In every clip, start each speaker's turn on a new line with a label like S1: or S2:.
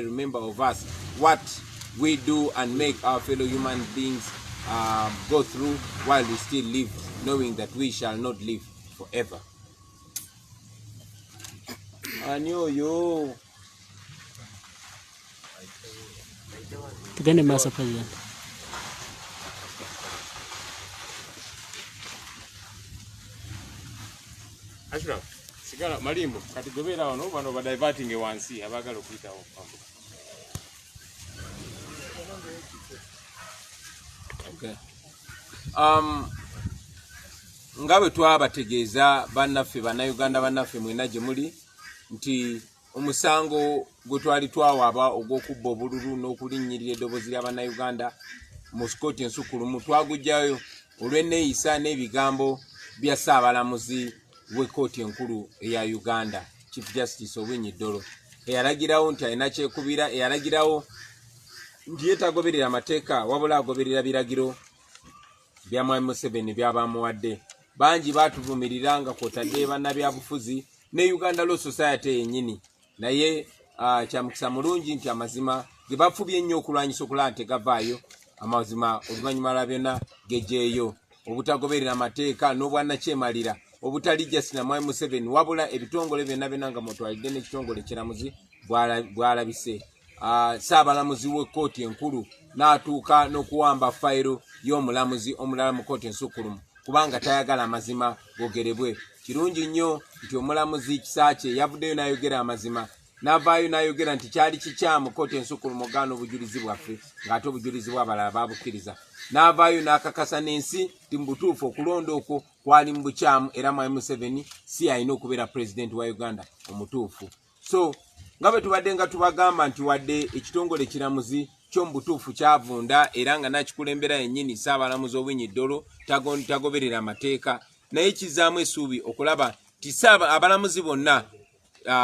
S1: remember of us what we do and make our fellow human beings go through while we still live, knowing that we shall not live forever. Anyoyo.
S2: Tugende Master President.
S3: Ashura, sigala malimbo kati gobera wano bano ba diverting wansi abagala okuyita okwambuka.
S1: Okay. Ngabe twabategeeza bannaffe bannayuganda bannaffe mwena gye muli nti omusango gwe twali twawaaba ogw'okubba obululu n'okulinnyirira eddoboozi ly'abannayuganda mu kkooti ensukulumu twagujjayo olw'enneeyisa n'ebigambo bya Ssaabalamuzi w'ekkooti enkulu eya Uganda, Chief Justice Owiny Dollo, eyalagirawo nti alina kyekubira, eyalagirawo nti yeetagoberera amateeka wabula agoberera biragiro bya Mwami Museveni by'abamuwadde. Bangi baatuvumirira nga kwotadde bannabyabufuzi ne Uganda Law Society yennyini, naye kya mukisa mulungi nti amazima ge bafubye ennyo okulwanyisa okulaba tegavaayo, amazima oluvannyuma lwa byonna gejeeyo. Obutagoberera amateeka n'obwannakyemalira obutali jasina Mwami Museveni wabula ebitongole byonna byonna nga mutwalidde n'ekitongole kiramuzi bwalabise. Ssaabalamuzi w'ekkooti enkulu n'atuuka n'okuwamba fayiro y'omulamuzi omulala mu kkooti ensukulumu kubanga tayagala amazima gogerebwe. Kirungi nnyo nti omulamuzi Kisakye yavuddeyo n'ayogera amazima, n'avaayo n'ayogera nti kyali kikyamu kkooti ensukulumu ogaana obujulizi bwaffe ng'ate obujulizi bw'abalala baabukkiriza. N'avaayo n'akakasa n'ensi nti mu butuufu okulonda okwo kwali mu bukyamu era Mwami Museveni si alina okubeera pulezidenti wa Uganda omutuufu. So nga bwe tubadde nga tubagamba nti wadde ekitongole kiramuzi ky'omu butuufu kyavunda era nga nakikulembera yennyini Ssaabalamuzi Owiny Dollo tagoberera amateeka, naye kizaamu essuubi okulaba ti abalamuzi bonna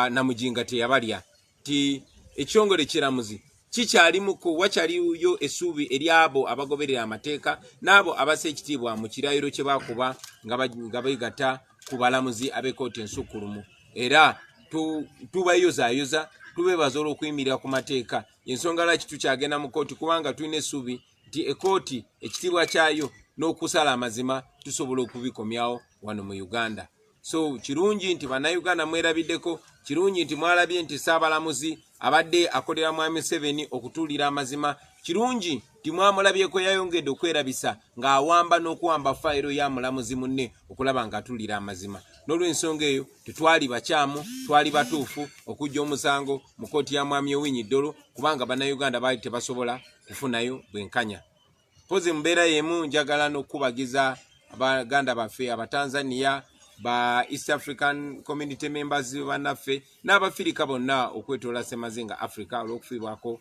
S1: namujinga teyabalya, ti ekitongole kiramuzi kikyalimuko wakyaliyo essuubi eri abo abagoberera amateeka n'abo abassa ekitiibwa mu kirayiro kye bakuba nga beegatta ku balamuzi ab'ekkooti ensukulumu. Era tubayozaayoza tubeebaza olw'okuyimirira ku mateeka, ensonga lwaki tukyagenda mu kkooti kubanga tulina essuubi nti ekkooti ekitiibwa kyayo n'okusala amazima tusobola okubikomyawo wano mu Uganda. So kirungi nti bannayuganda mwerabiddeko, kirungi nti mwalabye nti Ssaabalamuzi abadde akolera Mwami Museveni okutuulira amazima, kirungi nti mwamulabyeko yayongedde okwerabisa ng'awamba n'okuwamba fayiro ya mulamuzi munne okulaba ng'atuulira amazima. N'olw'ensonga eyo tetwali bakyamu, twali batuufu okujja omusango mu kkooti ya Mwami Owiny Dollo kubanga bannayuganda baali tebasobola kufunayo bwenkanya. Pozi mbeera y'emu njagala n'okubagiza abaganda baffe Abatanzania, ba East African Community members bannaffe n'Abafirika bonna okwetoola Ssemazinga Africa olw'okufiibwako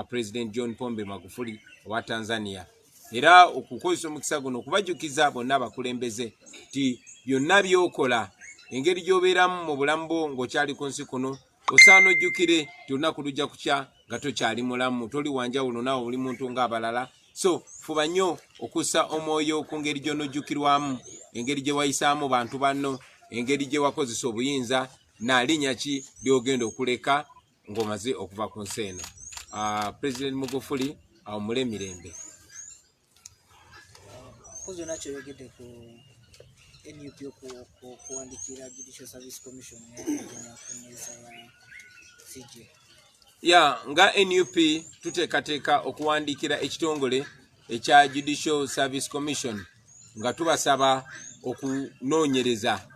S1: President John Pombe Magufuli owa Tanzania. Era okukozesa omukisa guno okubajjukiza bonna abakulembeze ti byonna by'okola engeri gy'obeeramu mu bulamu bwo ng'okyali ku nsi kuno osaana ojjukire ti olunaku lujja kukya nga tokyali mulamu, toli wanjawulo naawe oli muntu ng'abalala. So fuba nnyo okussa omwoyo ku ngeri gy'onojjukirwamu, engeri gye wayisaamu bantu banno, engeri gye wakozesa obuyinza n'alinnya ki ly'ogenda okuleka ng'omaze okuva ku nsi eno. President Magufuli awummule emirembe.
S4: Kuzo nacho yogede ku NUP okuwandikira Judicial Service Commission ya kuneza ya CJ.
S1: Ya nga NUP tuteekateeka okuwandikira ekitongole ekya Judicial Service Commission nga tubasaba okunoonyereza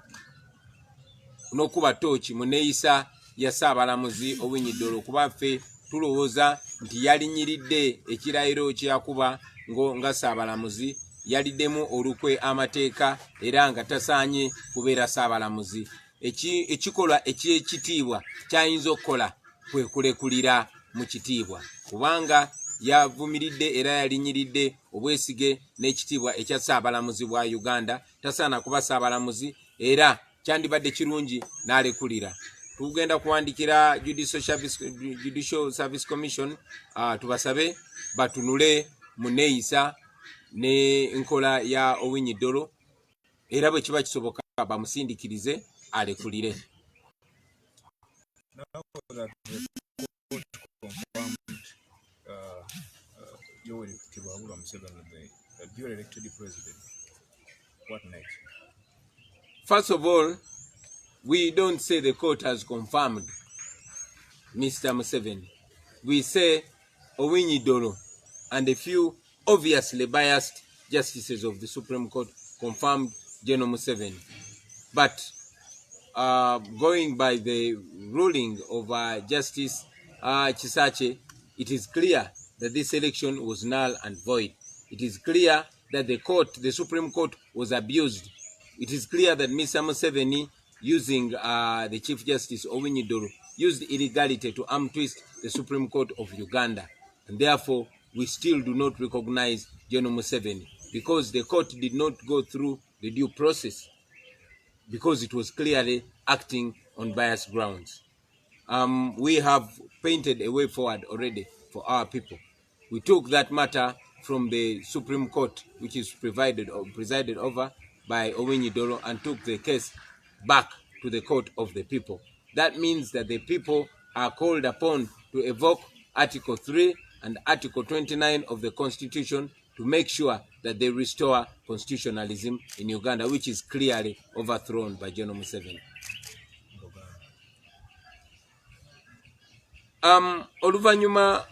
S1: n'okuba ttooki mu nneeyisa ya Ssaabalamuzi Owiny Dollo kuba ffe tulowooza nti yalinyiridde ekirayiro kye yakuba nga Ssaabalamuzi, yaliddemu olukwe amateeka era nga tasaanye kubeera Ssaabalamuzi. Ekikolwa eky'ekitiibwa kyayinza okukola kwe kulekulira mu kitiibwa kubanga yavumiridde era yalinyiridde obwesige n'ekitiibwa ekya Ssaabalamuzi bwa Uganda. Tasaana kuba Ssaabalamuzi era kyandibadde kirungi n'alekulira. Tugenda kuwandikira Judicial Service Commission tubasabe batunule mu nneeyisa n'enkola ya Owiny Dollo era bwe kiba kisoboka bamusindikirize alekulire.
S2: the duly elected president, what next?
S1: First of all, we don't say the court has confirmed Mr. Museveni. We say Owinyi Dolo and a few obviously biased justices of the Supreme Court confirmed General Museveni. But going by the ruling of Justice Kisakye, it is clear that this election was null and void. It is clear that the Supreme Court was abused. It is clear that Mr. Museveni, using the Chief Justice Owinyi Dolo, used illegality to arm twist the Supreme Court of Uganda. And therefore, we still do not recognize General Museveni because the court did not go through the due process, because it was clearly acting on biased grounds. We have painted a way forward already for our people. We took that matter from the Supreme Court, which is presided over by Owinyi Dolo, and took the case back to the court of the people. That means that the people are called upon to evoke Article 3 and Article 29 of the Constitution to make sure that they restore constitutionalism in Uganda, which is clearly overthrown by General Museveni. Oluvanyuma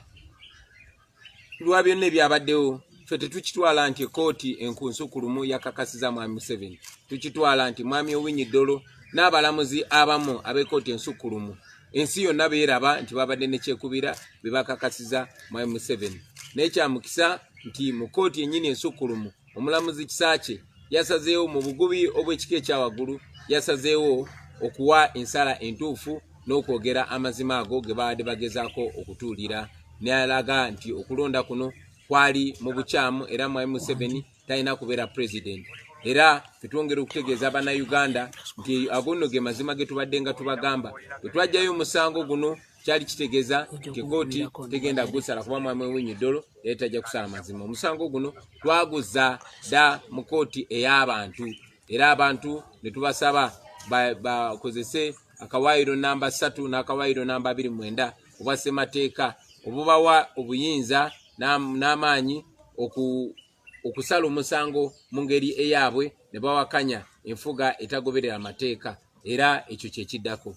S1: lwa byonna ebyabaddewo, ffe tetukitwala nti ekooti enkunsukulumu yakakasiza mwami Museveni. Tukitwala nti mwami Owinyi Dolo n'abalamuzi abamu ab'ekooti ensukulumu ensi yonna beeraba nti babadde ne kyekubira be bakakasiza mwami Museveni. N'ekyamukisa nti mu kooti ennyini ensukulumu omulamuzi Kisakye yasazeewo mu bugubi obw'ekika ekyawaggulu, yasazeewo okuwa ensala entuufu n'okwogera amazima ago ge baadde bagezaako okutuulira. N'alaga nti okulonda kuno kwali mu bukyamu era mwami Museveni talina kubeera president. Era tetwongera okutegeeza bannayuganda nti agonno ge mazima ge tubadde nga tubagamba. Bwe twajjayo omusango guno kyali kitegeeza nti kooti tegenda gusala kuba mwami Owinyi Dolo era tajja kusala mazima. Omusango guno twaguza dda mu kooti ey'abantu, era abantu ne tubasaba bakozese akawaayiro namba 3 n'akawaayiro namba 29 obwa ssemateeka obubawa obuyinza n'amaanyi okusala omusango mu ngeri eyaabwe ne bawakanya enfuga etagoberera amateeka, era ekyo kye kiddako.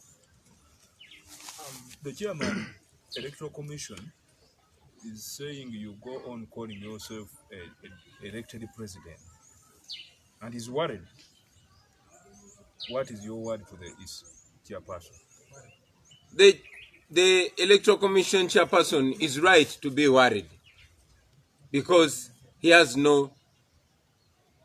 S2: The chairman Electoral Commission is saying you go on calling yourself a elected president and is worried. What is your word for this chairperson?
S1: The Electoral Commission chairperson is right to be worried because he has no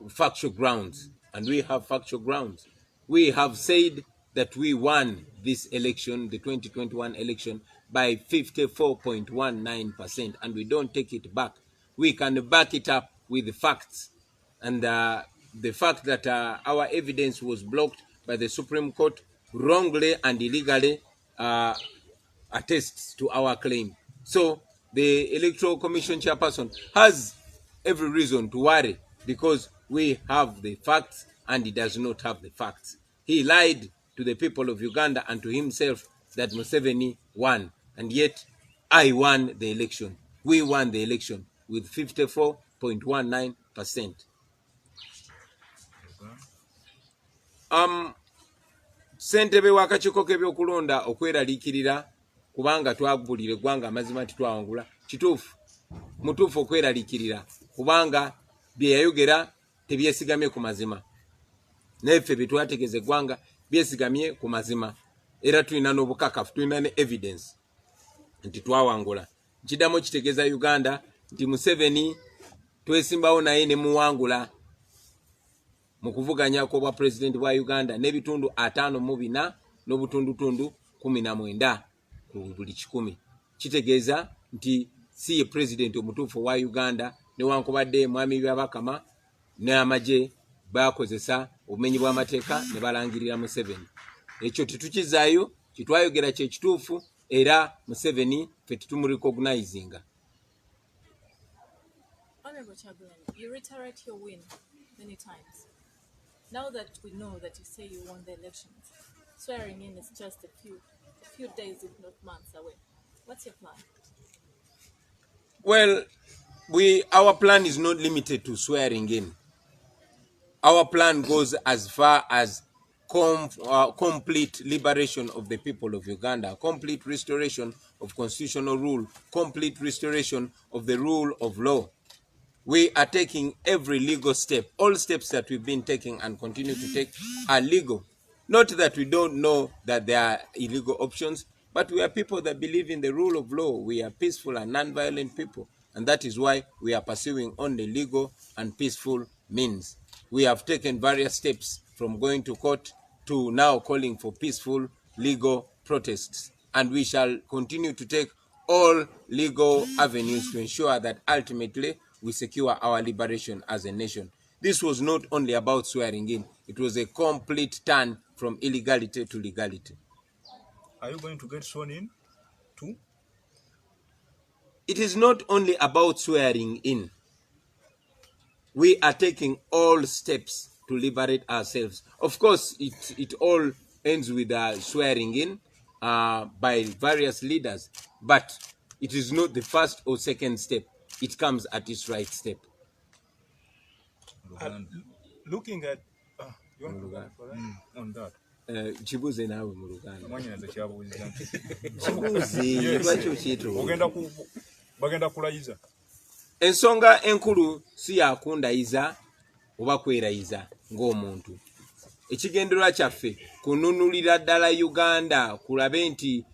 S1: factual grounds, and we have factual grounds. We have said that we won this election, the 2021 election, by 54.19%, and we don't take it back. We can back it up with the facts, and the fact that our evidence was blocked by the Supreme Court wrongly and illegally attests to our claim. So the Electoral Commission chairperson has every reason to worry because we have the facts and he does not have the facts. He lied to the people of Uganda and to himself that Museveni won, and yet I won the election. We won the election with 54.19%. Ssentebe w'akakiiko k'ebyokulonda okweraliikirira kubanga twagulira eggwanga amazima nti twawangula. Kituufu, mutuufu okweraliikirira kubanga bye yayogera tebyesigamye ku mazima. Neffe bye twategeeza eggwanga byesigamye ku mazima. Era tulina n'obukakafu, tulina ne evidence nti twawangula. Kiddamu kitegeeza Uganda nti Museveni twesimbawo naye ne muwangula mu kuvuganya kw'obwa pulezidenti bwa Uganda n'ebitundu 54 n'obutundutundu 19 ku buli 100. Kitegeeza nti si ye pulezidenti omutuufu wa Uganda newankubadde mwami byabakama n'amagye bakozesa obumenyi bw'amateeka ne balangirira Museveni. Ekyo tetukizaayo, kitwayogera kye kituufu era Museveni ffe tetumurecognizinga.
S5: Honorable Chairman, you reiterate your win many times. Now that we know that you say you won the elections, swearing in is just a few days, if not months away. What's your plan?
S1: Well, Our plan is not limited to swearing in. Our plan goes as far as complete liberation of the people of Uganda, complete restoration of constitutional rule, complete restoration of the rule of law. We are taking every legal step. All steps that we've been taking and continue to take are legal. Not that we don't know that there are illegal options, but we are people that believe in the rule of law. We are peaceful and non-violent people, and that is why we are pursuing only legal and peaceful means. We have taken various steps from going to court to now calling for peaceful legal protests, and we shall continue to take all legal avenues to ensure that ultimately we secure our liberation as a nation. This was not only about swearing in, it was a complete turn from illegality to legality.
S2: Are you going to get sworn in too?
S1: It is not only about swearing in. We are taking all steps to liberate ourselves. Of course, it all ends with swearing in by various leaders, but it is not the first or second step. It comes at its right step.
S2: Looking at you want to go for that? On that.
S1: Chibuze nawe mu Luganda.
S2: Mwanyanza kyabuuliza nti.
S1: Chibuze lwaki okiito.
S2: Bagenda kulayiza.
S1: Ensonga enkulu si yakundayiza oba kwerayiza ng'omuntu. Ekigendererwa kyaffe kununulira ddala Uganda kulabe nti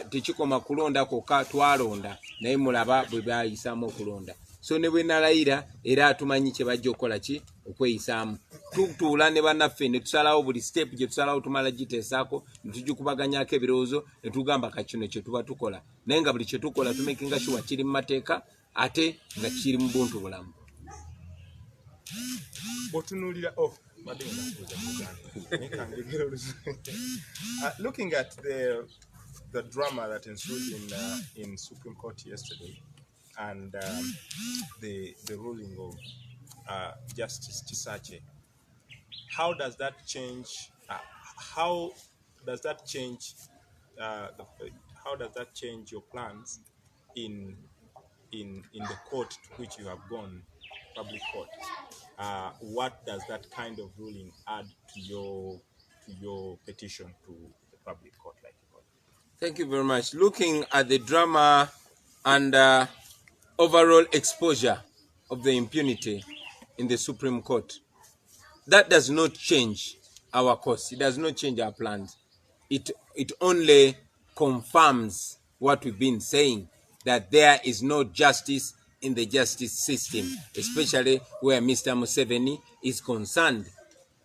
S1: tekikoma kulonda kokka twalonda naye mulaba bwe bayisaamu okulonda. So ne bwe nalayira era tumanyi kye bajja okukola ki okweyisaamu. Tutuula ne bannaffe ne tusalawo buli step gye tusalawo tumala giteesaako ne tugikubaganyaako ebirowoozo ne tugamba kakino kye tuba tukola. Naye nga buli kye tukola tumekinga sure kiri mu mateeka ate nga kiri mu buntu bulamu.
S6: Looking at the drama that ensued in Supreme Court yesterday and the ruling of Justice Kisakye, how does that change? How does that change your plans in the court to which you have gone, public court? What does that kind of ruling add to your petition to the public court?
S1: Thank you very much. Looking at the drama and overall exposure of the impunity in the Supreme Court, that does not change our course. It does not change our plans. It only confirms what we've been saying, that there is no justice in the justice system, especially where Mr. Museveni is concerned.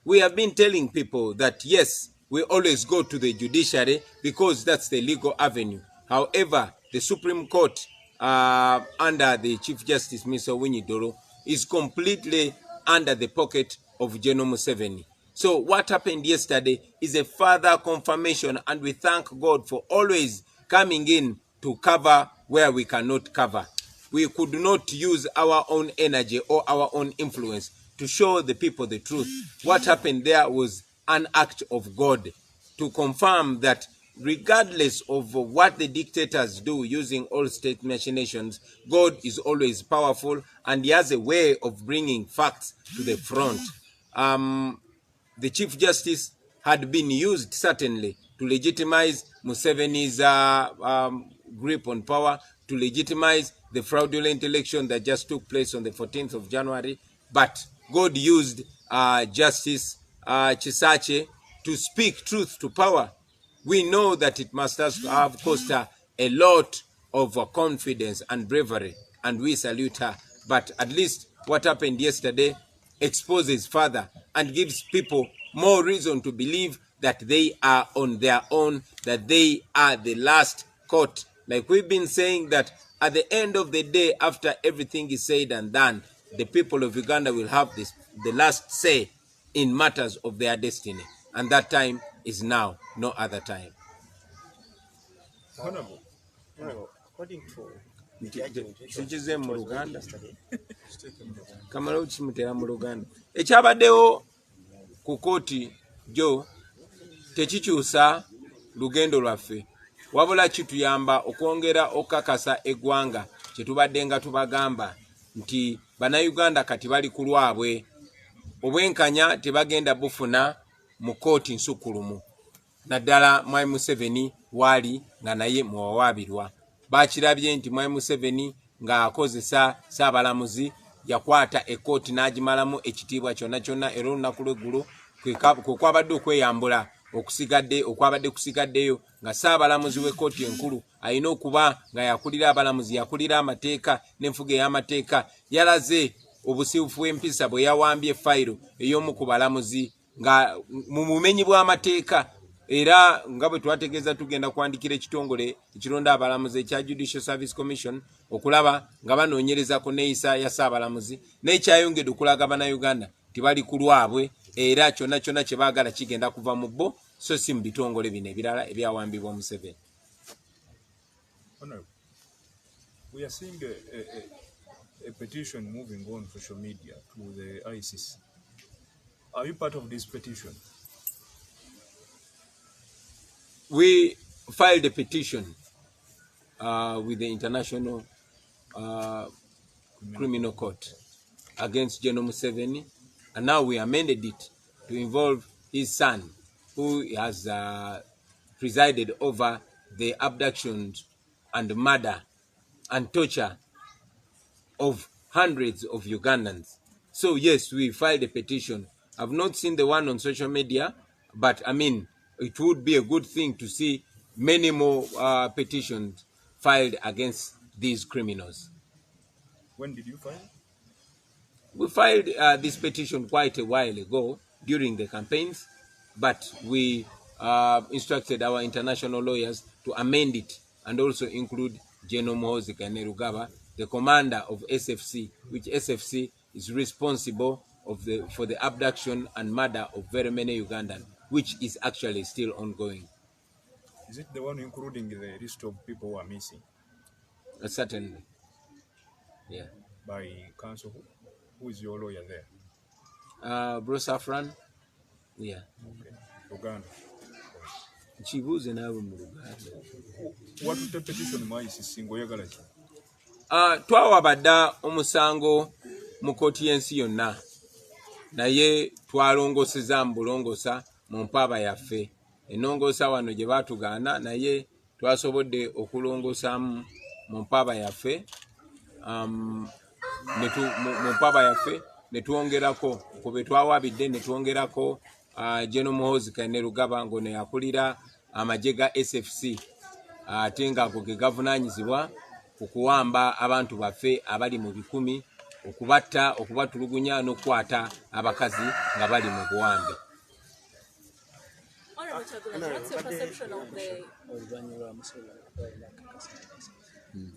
S1: We have been telling people that yes, we always go to the judiciary because that's the legal avenue. However, the Supreme Court under the Chief Justice Mr. Winyidoro is completely under the pocket of General Museveni. So what happened yesterday is a further confirmation, and we thank God for always coming in to cover where we cannot cover. We could not use our own energy or our own influence to show the people the truth. What happened there was an act of God to confirm that regardless of what the dictators do using all state machinations, God is always powerful and he has a way of bringing facts to the front. The Chief Justice had been used certainly to legitimize Museveni's grip on power, to legitimize the fraudulent election that just took place on the 14th of January. But God used Justice Kisakye to speak truth to power. We know that it must have cost her a lot of confidence and bravery, and we salute her. But at least what happened yesterday exposes further and gives people more reason to believe that they are on their own, that they are the last court. Like we've been saying, that at the end of the day, after everything is said and done, the people of Uganda will have the last say in matters of their destiny. And that time is now, no other time.
S6: Honorable, according to
S1: Sikize mu Luganda. Kamala ukimutera mu Luganda. Ekyabaddewo ku kooti jo tekikyusa lugendo lwaffe. Wabula kituyamba okwongera okakasa eggwanga kye tubadde nga tubagamba nti bannayuganda kati bali ku lwabwe, obwenkanya tebagenda bufuna mu kooti nsukulumu, naddala Mwai Museveni waali nga naye muwawaabirwa. Bakirabye nti Mwai Museveni ng'akozesa Ssaabalamuzi yakwata ekkooti n'agimalamu ekitiibwa kyonna kyonna, era olunaku lw'eggulo kwe kwabadde okweyambula okwabadde kusigaddeyo nga Ssaabalamuzi w'ekkooti enkulu alina okuba nga yakulira abalamuzi, yakulira amateeka n'enfuga ey'amateeka, yalaze obusiifufu bw'empisa bwe yawambye fayiro ey'omu ku balamuzi nga mu bumenyi bw'amateeka, era nga bwe twategeeza tugenda kwandikira ekitongole ekironda abalamuzi ekya Judicial Service Commission okulaba nga banoonyereza ku neeyisa ya Ssaabalamuzi, n'ekyayongedde okulaga bannayuganda tibali ku lwabwe, era kyonna kyonna kye baagala kigenda kuva mu bo so si mu bitongole bino ebirala ebyawambibwa Museveni.
S2: Honorable, we are seeing a petition moving on social media to the ICC. Are you part of this petition?
S1: We filed a petition with the International Criminal Court against General Museveni, and now we amended it to involve his son, who has presided over the abductions and murder and torture of hundreds of Ugandans. So yes, we filed a petition. I've not seen the one on social media, but I mean, it would be a good thing to see many more petitions filed against these criminals.
S2: When did you file?
S1: We filed this petition quite a while ago during the campaigns, but we instructed our international lawyers to amend it and also include General Muhoozi Kainerugaba, the commander of SFC, which SFC is responsible for the abduction and murder of very many Ugandans, which is actually still ongoing.
S2: Is it the one including the list of people who are missing?
S1: Certainly. Yeah.
S2: By counsel? Who is your lawyer there?
S1: Bruce Afran. Yeah.
S2: Okay. Uganda.
S1: Chibuze nawe mu Uganda.
S2: What is the petition mu ICC ngoyagala ki?
S1: Twawabadda omusango mu kkooti y'ensi yonna, naye twalongoseza mu bulongosa mu mpaaba yaffe. Ennongoosa wano gye baatugaana, naye twasobodde okulongosaamu mu mpaaba yaffe, mu mpaaba yaffe ne twongerako ku be twawabidde, ne twongerako General Muhoozi Kainerugaba ng'ono yakulira amagye ga SFC, ate ng'ago ge gavunaanyizibwa ku kuwamba abantu baffe abali mu bikumi, okubatta, okubatulugunya n'okukwata abakazi nga bali mu buwambe.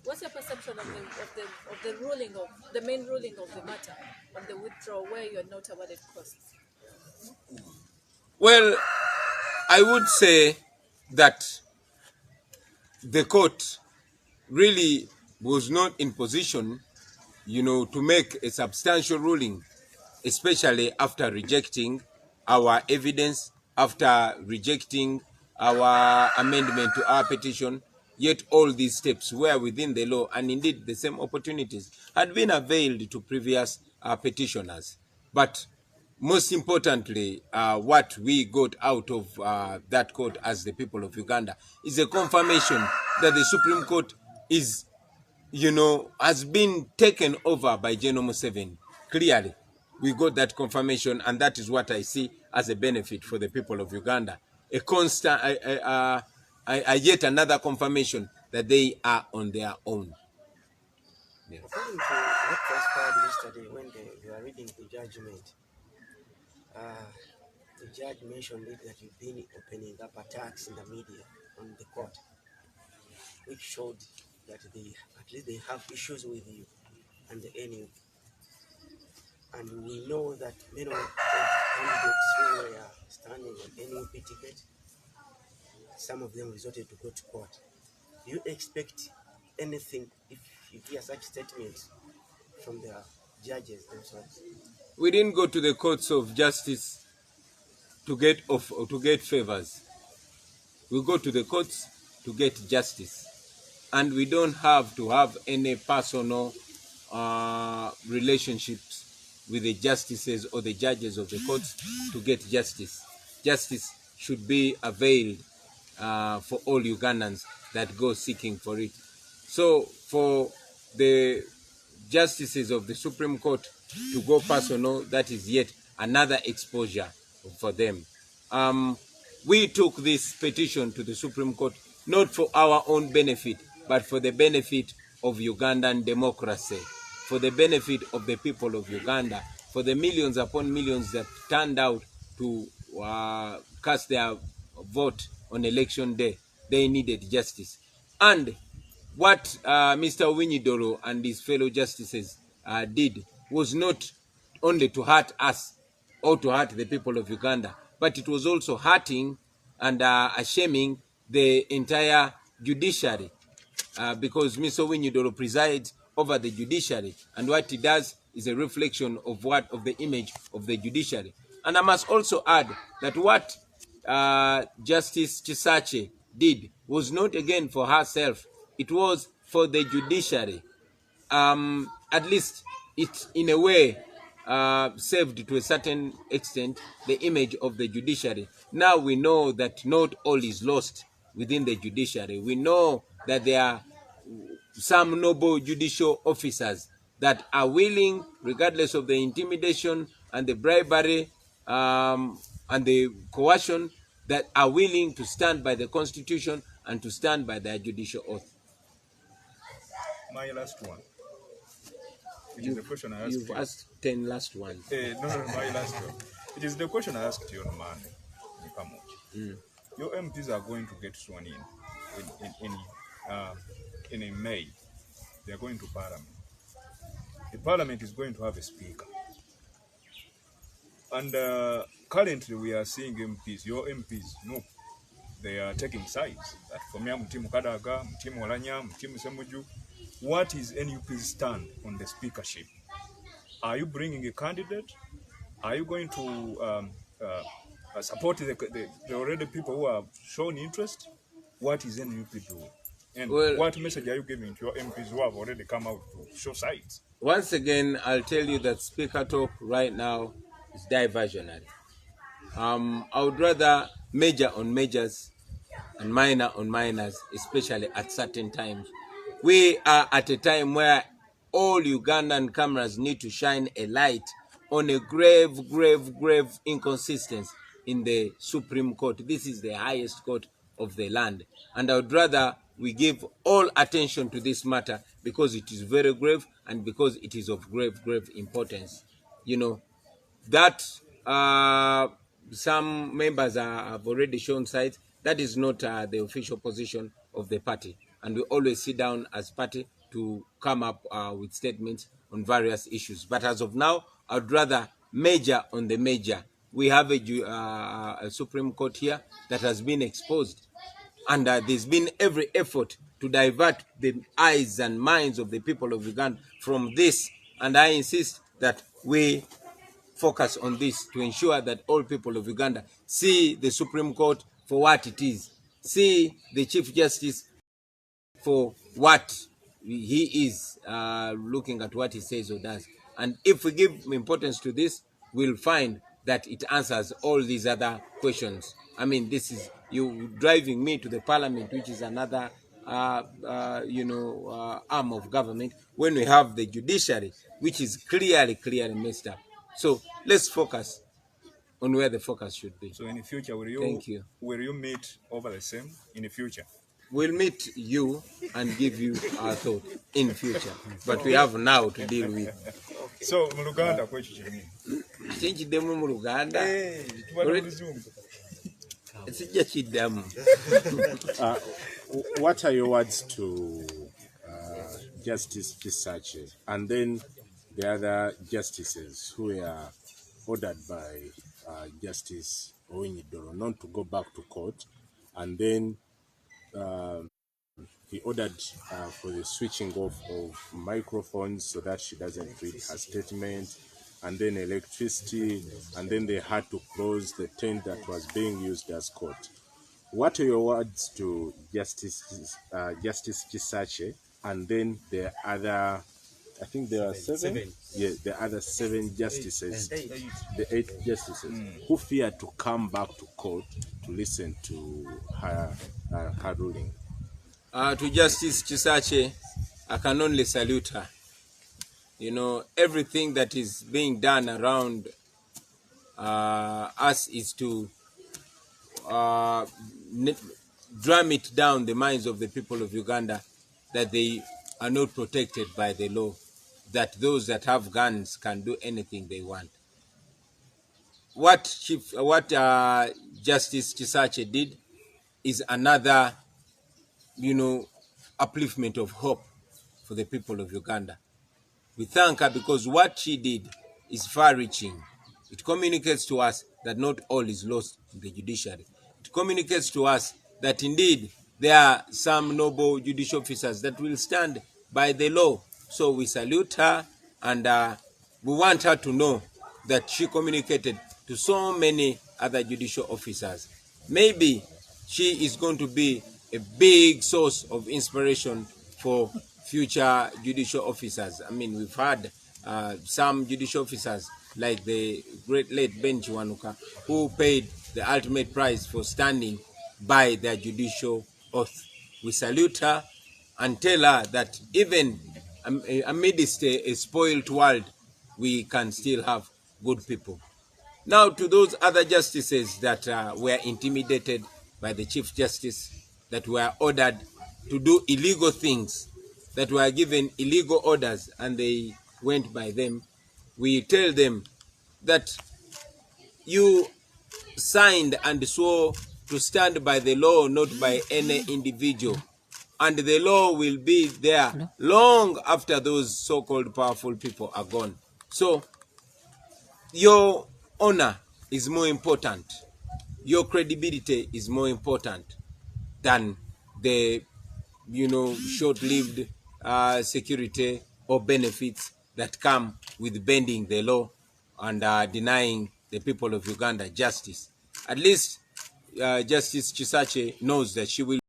S5: What's your perception of the ruling of the main ruling of the matter on the withdrawal where you are not awarded costs?
S1: Well, I would say that the court really was not in position, to make a substantial ruling, especially after rejecting our evidence, after rejecting our amendment to our petition. Yet all these steps were within the law, and indeed the same opportunities had been availed to previous petitioners. But most importantly, what we got out of that court as the people of Uganda is a confirmation that the Supreme Court is, has been taken over by General Museveni. Clearly, we got that confirmation, and that is what I see as a benefit for the people of Uganda. A constant, yet another confirmation that they are on their own.
S7: Yeah. According to what transpired yesterday when they were reading the judgment, the judge mentioned that you've been opening up attacks in the media on the court, which showed that at least they have issues with you and the NU. And we know that many of the candidates who were standing on NUP ticket, some of them resorted to go to court. Do you expect anything if you hear such statements from the judges themselves?
S1: We didn't go to the courts of justice to get favors. We go to the courts to get justice, and we don't have to have any personal relationships with the justices or the judges of the courts to get justice. Justice should be availed for all Ugandans that go seeking for it. So for the justices of the Supreme Court to go personal, that is yet another exposure for them. We took this petition to the Supreme Court not for our own benefit, but for the benefit of Ugandan democracy, for the benefit of the people of Uganda, for the millions upon millions that turned out to cast their vote on election day. They needed justice. And what Mr. Winyidoro and his fellow justices did was not only to hurt us or to hurt the people of Uganda, but it was also hurting and shaming the entire judiciary, because Mr. Winyidoro presides over the judiciary, and what he does is a reflection of the image of the judiciary. And I must also add that what Justice Kisakye did was not again for herself, it was for the judiciary. At least it in a way saved to a certain extent the image of the judiciary. Now we know that not all is lost within the judiciary. We know that there are some noble judicial officers that are willing, regardless of the intimidation and the bribery and the coercion, that are willing to stand by the Constitution and to stand by their judicial oath.
S2: My last one. It is the question I asked
S1: You've
S2: you.
S1: asked 10 last ones.
S2: No, my last one. It is the question I asked you on Monday. Your MPs are going to get sworn in May. They are going to Parliament. The Parliament is going to have a speaker. And currently we are seeing MPs, your MPs, no, they are taking sides. That for me, Mtimu Kadaga, Mtimu Olanya, Mtimu Semuju. What is NUP's stand on the speakership? Are you bringing a candidate? Are you going to support the already people who have shown interest? What is NUP doing? And what message are you giving to your MPs who have already come out to show sides?
S1: Once again, I'll tell you that speaker talk right now is diversionary. I would rather major on majors and minor on minors, especially at certain times. We are at a time where all Ugandan cameras need to shine a light on a grave inconsistency in the Supreme Court. This is the highest court of the land. And I would rather we give all attention to this matter because it is very grave and because it is of grave importance. You know, that some members have already shown sides. That is not the official position of the party. And we always sit down as party to come up with statements on various issues. But as of now, I'd rather major on the major. We have a Supreme Court here that has been exposed. And there's been every effort to divert the eyes and minds of the people of Uganda from this. And I insist that we focus on this to ensure that all people of Uganda see the Supreme Court for what it is. See the Chief Justice for what he is, looking at what he says or does. And if we give importance to this, we'll find that it answers all these other questions. I mean, this is you driving me to the Parliament, which is another arm of government, when we have the judiciary, which is clearly messed up. So let's focus on where the focus should be.
S2: So in the future, will you meet over the same in the future?
S1: We'll meet you and give you our thought in future. But we have now to deal with.
S2: So, Muluganda, what do you mean?
S1: Chinchidemu mu Luganda.
S8: What are your words to Justice Kisakye and then the other justices who were ordered by Justice Winyidoro not to go back to court, and then he ordered for the switching off of microphones so that she doesn't read her statement, and then electricity, and then they had to close the tent that was being used as court. What are your words to Justice Kisakye and then the other I think there are seven. Yeah, the other 7 justices, the 8 justices who fear to come back to court to listen to her ruling.
S1: To Justice Kisakye, I can only salute her. You know, everything that is being done around us is to drum it down the minds of the people of Uganda that they are not protected by the law, that those that have guns can do anything they want. What Justice Kisakye did is another, upliftment of hope for the people of Uganda. We thank her because what she did is far-reaching. It communicates to us that not all is lost in the judiciary. It communicates to us that indeed there are some noble judicial officers that will stand by the law. So we salute her, and we want her to know that she communicated to so many other judicial officers. Maybe she is going to be a big source of inspiration for future judicial officers. I mean, we've had some judicial officers like the great late Ben Chiwanuka, who paid the ultimate price for standing by their judicial oath. We salute her and tell her that even amidst a spoiled world, we can still have good people. Now, to those other justices that were intimidated by the Chief Justice, that were ordered to do illegal things, that were given illegal orders and they went by them, we tell them that you signed and swore to stand by the law, not by any individual. And the law will be there long after those so-called powerful people are gone. So your honor is more important. Your credibility is more important than the, short-lived security or benefits that come with bending the law and denying the people of Uganda justice. At least Justice Kisakye knows that she will